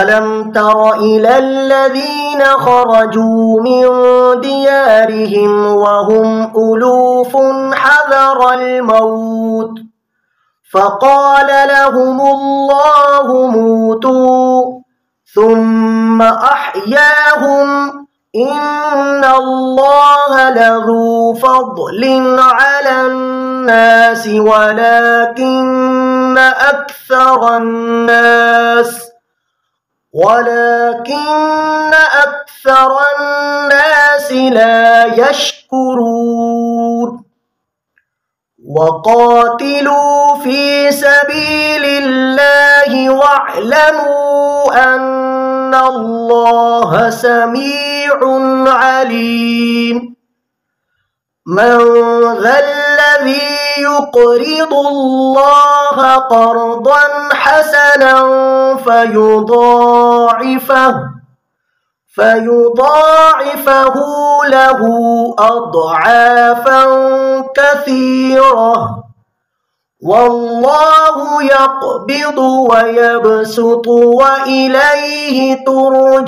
ألم تر إلى الذين خرجوا من ديارهم وهم ألوف حذر الموت فقال لهم الله موتوا ثم أحياهم إن الله لذو فضل على الناس ولكن أكثر الناس لا يشكرون وقاتلوا في سبيل الله واعلموا أن الله سميع عليم من ذا الذي يقرض الله قرضا حسنا فيضاعفه له أضعافا كثيرة والله يقبض ويبسط وإليه ترجعون.